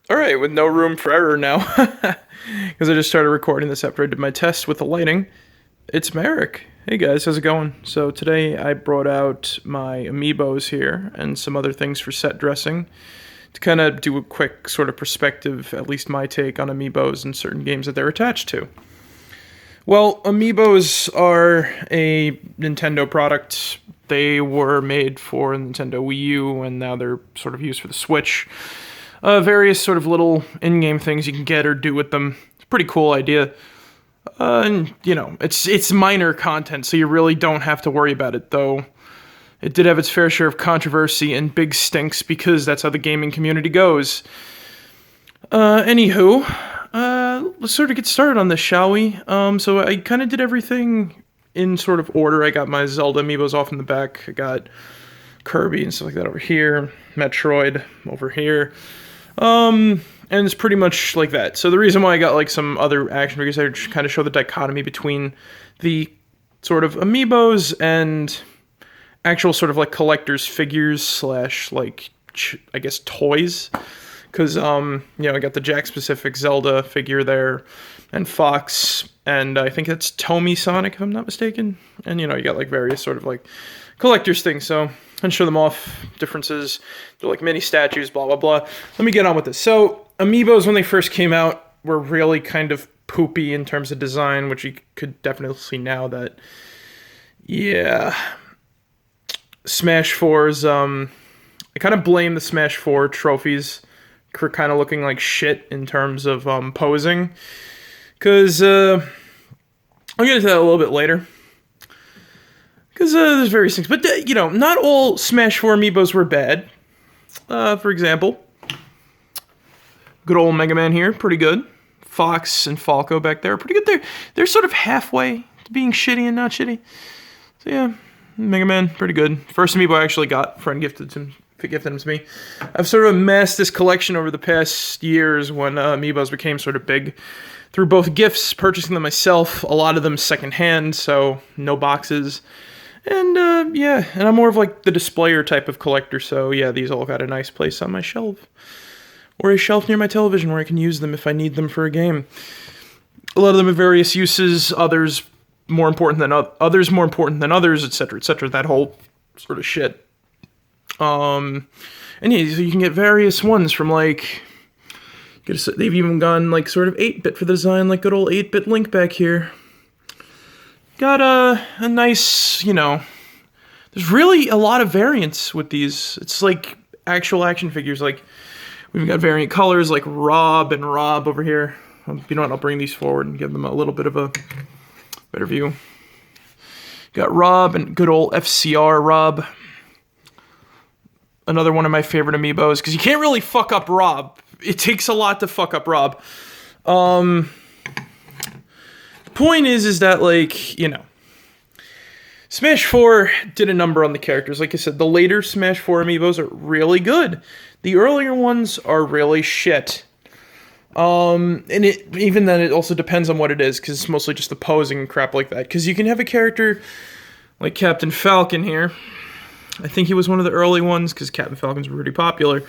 Alright, with no room for error now, because I just started recording this after I did my test with the lighting. It's Marek. Hey guys, how's it going? So today I brought out my Amiibos here and some other things for set dressing to kind of do a quick sort of perspective, at least my take on Amiibos and certain games that they're attached to. Well, Amiibos are a Nintendo product. They were made for Nintendo Wii U and now they're sort of used for the Switch. Various sort of little in-game things you can get or do with them. It's a pretty cool idea. And, you know, it's minor content, so you really don't have to worry about it, though it did have its fair share of controversy and big stinks because that's how the gaming community goes. Anywho, let's sort of get started on this, shall we? So I kind of did everything in sort of order. I got my Zelda Amiibos off in the back. I got Kirby and stuff like that over here. Metroid over here. And it's pretty much like that. So the reason why I got like some other action figures, I just kind of show the dichotomy between the sort of Amiibos and actual sort of like collector's figures slash like, I guess, toys. Because, you know, I got the Jack-specific Zelda figure there, and Fox, and I think that's Tomy Sonic, if I'm not mistaken. And, you know, you got like various sort of like collector's things, so and show them off, differences, they're like mini statues, blah, blah, blah. Let me get on with this. So, Amiibos, when they first came out, were really kind of poopy in terms of design, which you could definitely see now that, yeah. Smash 4's, I kind of blame the Smash 4 trophies for kind of looking like shit in terms of posing. Because, I'll get into that a little bit later. Because there's various things. But, you know, not all Smash 4 Amiibos were bad. For example, good old Mega Man here, pretty good. Fox and Falco back there, pretty good. They're sort of halfway to being shitty and not shitty. So, yeah, Mega Man, pretty good. First Amiibo I actually got, friend gifted him to me. I've sort of amassed this collection over the past years when Amiibos became sort of big. Through both gifts, purchasing them myself, a lot of them secondhand, so no boxes. And, yeah, and I'm more of like the displayer type of collector, so yeah, these all got a nice place on my shelf. Or a shelf near my television where I can use them if I need them for a game. A lot of them have various uses, others more important than others, etc., that whole sort of shit. And yeah, so you can get various ones from like, they've even gone like sort of 8-bit for the design, like good old 8-bit Link back here. Got a nice, you know, there's really a lot of variants with these. It's like actual action figures. Like, we've got variant colors like Rob and Rob over here. You know what, I'll bring these forward and give them a little bit of a better view. Got Rob and good old FCR Rob. Another one of my favorite Amiibos, because you can't really fuck up Rob. It takes a lot to fuck up Rob. Point is that, like, you know, Smash 4 did a number on the characters. Like I said, the later Smash 4 Amiibos are really good. The earlier ones are really shit. And even then, it also depends on what it is, because it's mostly just the posing and crap like that. Because you can have a character like Captain Falcon here. I think he was one of the early ones, because Captain Falcon's pretty popular. And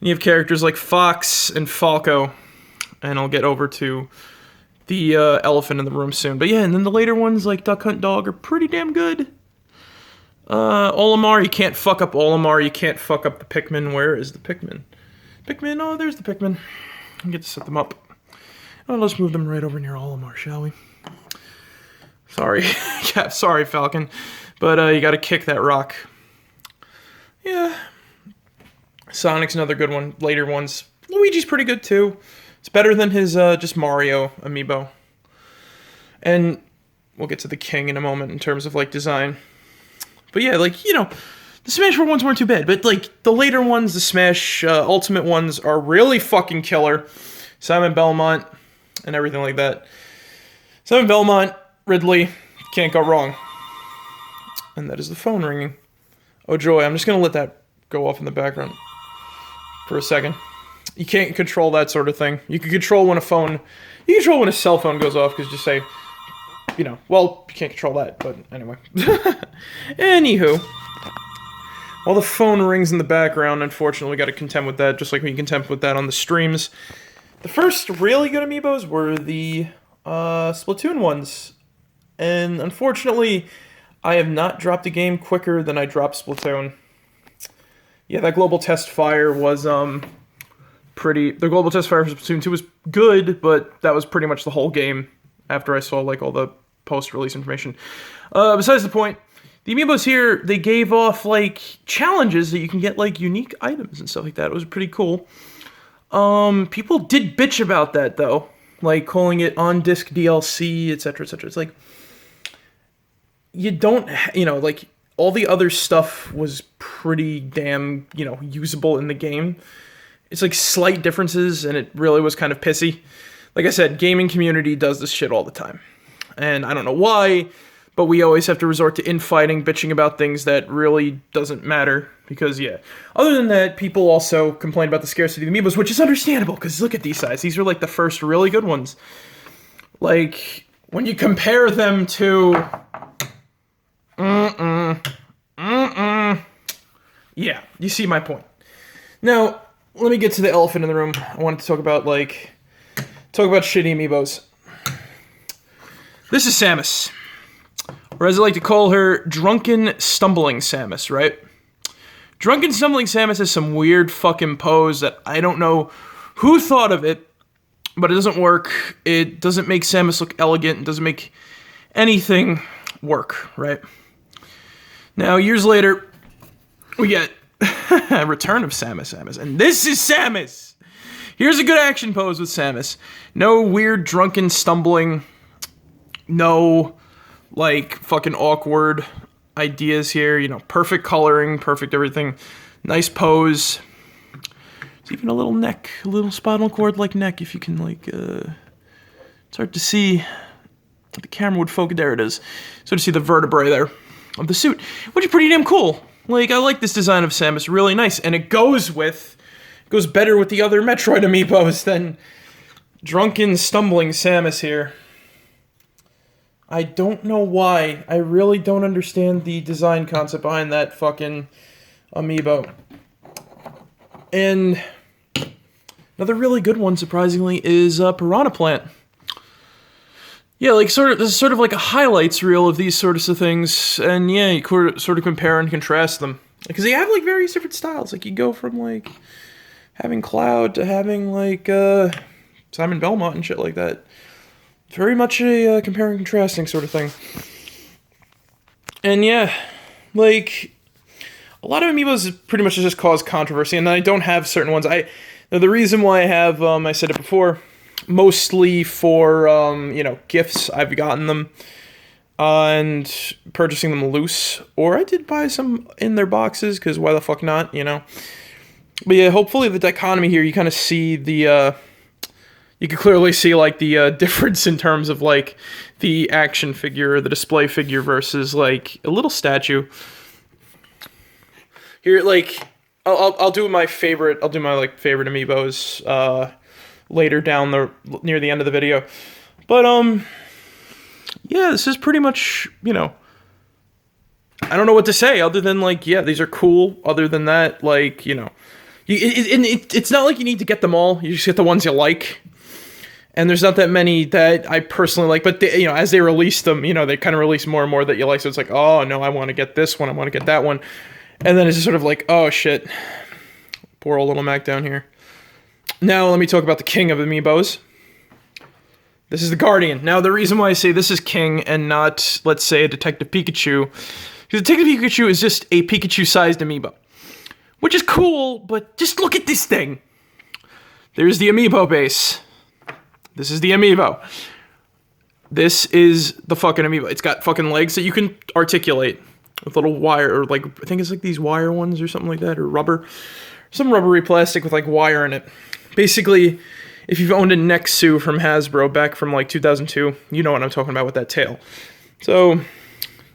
you have characters like Fox and Falco. And I'll get over to the elephant in the room soon. But yeah, and then the later ones like Duck Hunt Dog are pretty damn good. Olimar, you can't fuck up Olimar. You can't fuck up the Pikmin. Where is the Pikmin? Pikmin, oh, there's the Pikmin. I get to set them up. Oh, let's move them right over near Olimar, shall we? Sorry. Yeah, sorry, Falcon. But you gotta kick that rock. Yeah. Sonic's another good one. Later ones. Luigi's pretty good, too. It's better than his just Mario Amiibo. And we'll get to the King in a moment in terms of, like, design. But yeah, like, you know, the Smash 4 ones weren't too bad. But, like, the later ones, the Smash Ultimate ones, are really fucking killer. Simon Belmont and everything like that. Simon Belmont, Ridley, can't go wrong. And that is the phone ringing. Oh, joy, I'm just going to let that go off in the background for a second. You can't control that sort of thing. You can control when a cell phone goes off, because just say, you know, well, you can't control that, but anyway. Anywho. While the phone rings in the background, unfortunately, we got to contend with that, just like we contend with that on the streams. The first really good Amiibos were the Splatoon ones. And unfortunately, I have not dropped a game quicker than I dropped Splatoon. Yeah, that global test fire was pretty... The global test fire for Splatoon 2 was good, but that was pretty much the whole game after I saw like all the post-release information. Besides the point, the Amiibos here, they gave off like challenges that you can get like unique items and stuff like that. It was pretty cool. People did bitch about that though, like calling it on-disc DLC, etc., etc. It's like, you don't, like, all the other stuff was pretty damn, usable in the game. It's like slight differences, and it really was kind of pissy. Like I said, gaming community does this shit all the time. And I don't know why, but we always have to resort to infighting, bitching about things that really doesn't matter. Because, yeah. Other than that, people also complain about the scarcity of the Amiibos, which is understandable, because look at these size. These are like the first really good ones. Like, when you compare them to... Yeah, you see my point. Now, let me get to the elephant in the room. I wanted to talk about shitty Amiibos. This is Samus. Or as I like to call her, Drunken Stumbling Samus, right? Drunken Stumbling Samus has some weird fucking pose that I don't know who thought of it, but it doesn't work. It doesn't make Samus look elegant. It doesn't make anything work, right? Now, years later, we get a return of Samus, and this is Samus! Here's a good action pose with Samus. No weird drunken stumbling. No, like, fucking awkward ideas here. Perfect coloring, perfect everything. Nice pose. There's even a little neck, a little spinal cord-like neck, if you can, like, it's hard to see. The camera would focus. There it is. So to see the vertebrae there of the suit, which is pretty damn cool. Like, I like this design of Samus, really nice, and it goes better with the other Metroid Amiibos than Drunken Stumbling Samus here. I don't know why. I really don't understand the design concept behind that fucking Amiibo. And another really good one, surprisingly, is Piranha Plant. Yeah, like, this is sort of like a highlights reel of these sorts of things, and yeah, you sort of compare and contrast them. Because they have, like, various different styles. Like, you go from, like, having Cloud to having, like, Simon Belmont and shit like that. Very much a compare and contrasting sort of thing. And yeah, like, a lot of Amiibos pretty much just cause controversy, and I don't have certain ones. The reason why I have, I said it before, mostly for, gifts. I've gotten them and purchasing them loose. Or I did buy some in their boxes, because why the fuck not, But yeah, hopefully the dichotomy here, you kind of see the, you can clearly see, like, the difference in terms of, like, the action figure, or the display figure versus, like, a little statue. Here, like, I'll do my favorite favorite Amiibos, later down near the end of the video. But, yeah, this is pretty much, I don't know what to say other than, like, yeah, these are cool. Other than that, like, it's not like you need to get them all. You just get the ones you like. And there's not that many that I personally like, but they, as they release them, they kind of release more and more that you like. So it's like, oh no, I want to get this one. I want to get that one. And then it's just sort of like, oh shit. Poor old little Mac down here. Now let me talk about the king of Amiibos. This is the Guardian. Now the reason why I say this is king and not, let's say, a Detective Pikachu, because Detective Pikachu is just a Pikachu-sized Amiibo. Which is cool, but just look at this thing. There's the Amiibo base. This is the Amiibo. This is the fucking Amiibo. It's got fucking legs that you can articulate with little wire, or like, I think it's like these wire ones or something like that, or rubber. Some rubbery plastic with like wire in it. Basically, if you've owned a Nexu from Hasbro back from like 2002, you know what I'm talking about with that tail. So,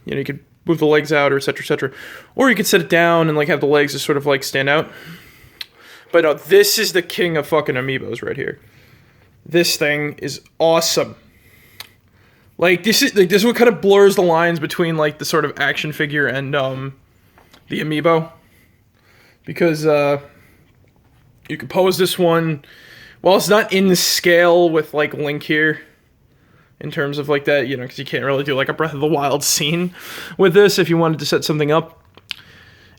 you could move the legs out, or etc., etc. Or you could set it down and like have the legs just sort of like stand out. But no, this is the king of fucking Amiibos right here. This thing is awesome. Like, this is what kind of blurs the lines between like the sort of action figure and the Amiibo. because you could pose this one. Well, it's not in scale with like Link here, in terms of like that, you know, because you can't really do like a Breath of the Wild scene with this if you wanted to set something up.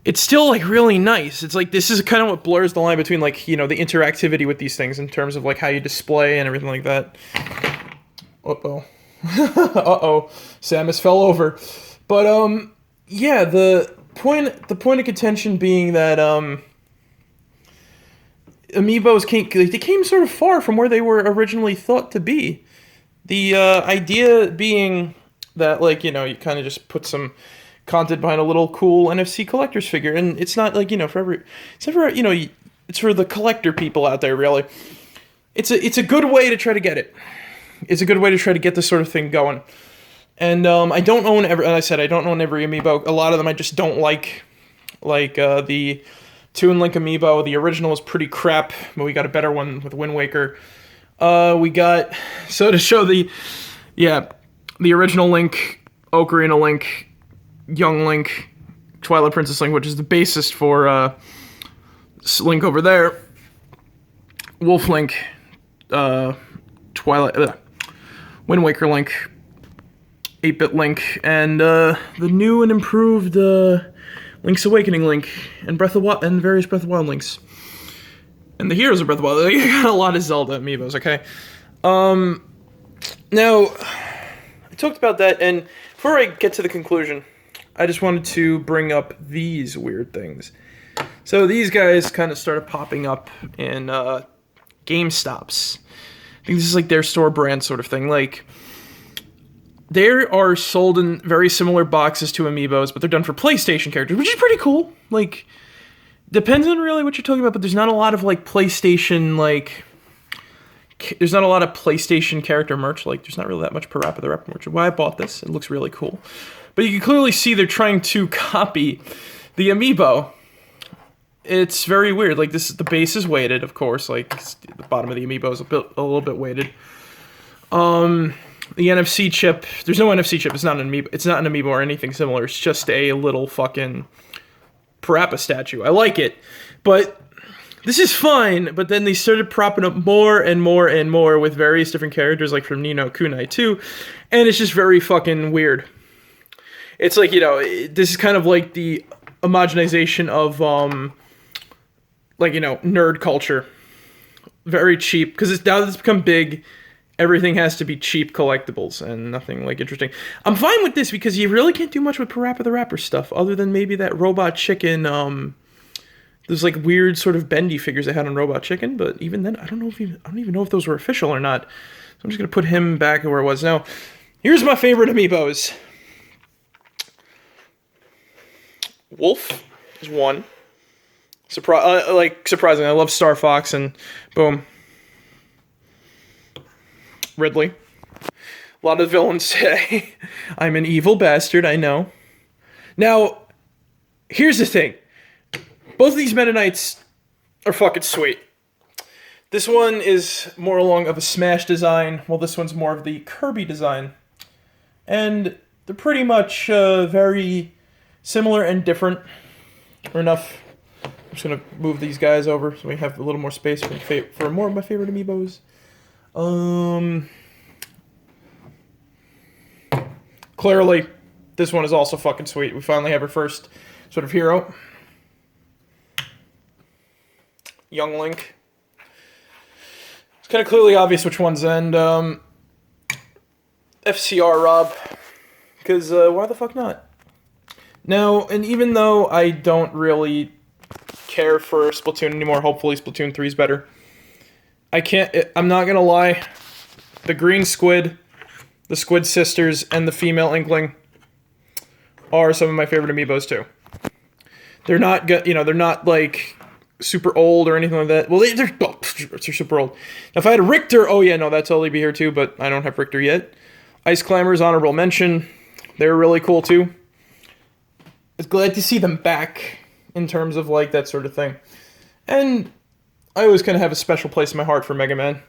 It's still like really nice. It's like this is kind of what blurs the line between like, you know, the interactivity with these things in terms of like how you display and everything like that. Uh-oh. Uh-oh. Samus fell over. But yeah, the point of contention being that Amiibos came sort of far from where they were originally thought to be. The idea being that, like, you know, you kind of just put some content behind a little cool NFC collector's figure, and it's not like, you know, it's never, you know, it's for the collector people out there, really. It's a good way to try to get it. It's a good way to try to get this sort of thing going. And I don't own every, and I said I don't own every Amiibo. A lot of them I just don't like the Toon Link Amiibo. The original is pretty crap, but we got a better one with Wind Waker. We got, so to show the original Link, Ocarina Link, Young Link, Twilight Princess Link, which is the bassist for Link over there, Wolf Link, Wind Waker Link, 8-bit Link, and the new and improved Link's Awakening Link, and various Breath of the Wild Links. And the Heroes of Breath of the Wild. You got a lot of Zelda Amiibos, okay? Now, I talked about that, and before I get to the conclusion, I just wanted to bring up these weird things. So these guys kind of started popping up in GameStops. I think this is like their store brand sort of thing. Like, they are sold in very similar boxes to Amiibos, but they're done for PlayStation characters, which is pretty cool. Like, depends on really what you're talking about, but there's not a lot of like PlayStation, like, there's not a lot of PlayStation character merch. Like, there's not really that much Parappa the Rapper merch. Why I bought this, it looks really cool. But you can clearly see they're trying to copy the Amiibo. It's very weird. Like, the base is weighted, of course. Like, the bottom of the Amiibo is a little bit weighted. The NFC chip, there's no NFC chip. It's not an Amiibo. It's not an Amiibo or anything similar. It's just a little fucking Parappa statue. I like it, but this is fine. But then they started propping up more and more and more with various different characters, like from Ni no Kunai 2, and it's just very fucking weird. It's like, you know, this is kind of like the homogenization of like, you know, nerd culture. Very cheap, because now that it's become big, everything has to be cheap collectibles and nothing like interesting. I'm fine with this because you really can't do much with Parappa the Rapper stuff other than maybe that Robot Chicken. There's like weird sort of bendy figures they had on Robot Chicken, but even then, I don't even know if those were official or not. So I'm just gonna put him back where it was. Now, here's my favorite Amiibos. Wolf is one. Surprisingly, I love Star Fox, and boom. Ridley. A lot of villains say I'm an evil bastard, I know. Now, here's the thing. Both of these Meta Knights are fucking sweet. This one is more along of a Smash design, while this one's more of the Kirby design. And they're pretty much very similar and different. Or enough. I'm just going to move these guys over so we have a little more space for more of my favorite Amiibos. Clearly, this one is also fucking sweet. We finally have our first sort of hero. Young Link. It's kind of clearly obvious which one's and FCR Rob. Because why the fuck not? Now, and even though I don't really care for Splatoon anymore, hopefully Splatoon 3 is better. I'm not gonna lie, the Green Squid, the Squid Sisters, and the Female Inkling are some of my favorite Amiibos too. They're not good, you know, they're not like super old or anything like that. Well, they're super old. Now, if I had Richter, oh yeah, no, that'd totally be here too, but I don't have Richter yet. Ice Climbers, honorable mention. They're really cool too. I was glad to see them back in terms of like that sort of thing. And I always kind of have a special place in my heart for Mega Man.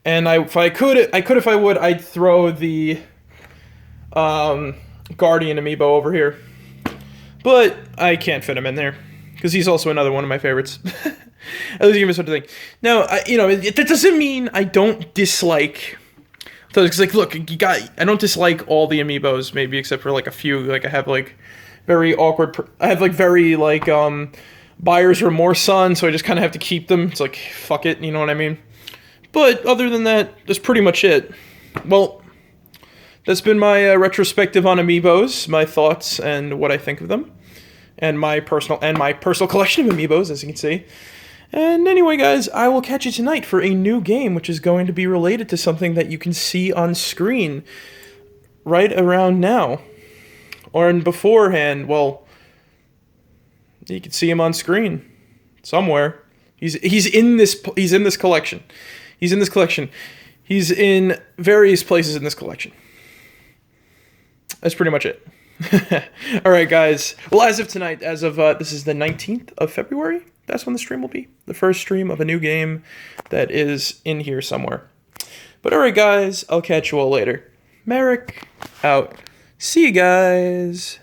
And if I would, I'd throw the Guardian Amiibo over here. But I can't fit him in there. because he's also another one of my favorites. At least give me something. Now, that doesn't mean I don't dislike. So it's like, look, I don't dislike all the Amiibos, maybe except for like a few. Like I have like very awkward. I have like very like buyer's remorse on, so I just kind of have to keep them. It's like fuck it, you know what I mean? But other than that, that's pretty much it. Well, that's been my retrospective on Amiibos, my thoughts and what I think of them, and my personal collection of Amiibos, as you can see. And anyway, guys, I will catch you tonight for a new game, which is going to be related to something that you can see on screen right around now. Or beforehand, well, you can see him on screen somewhere. He's in this collection. He's in this collection. He's in various places in this collection. That's pretty much it. All right, guys. Well, as of tonight, this is the 19th of February. That's when the stream will be. The first stream of a new game that is in here somewhere. But all right, guys. I'll catch you all later. Marek out. See you guys.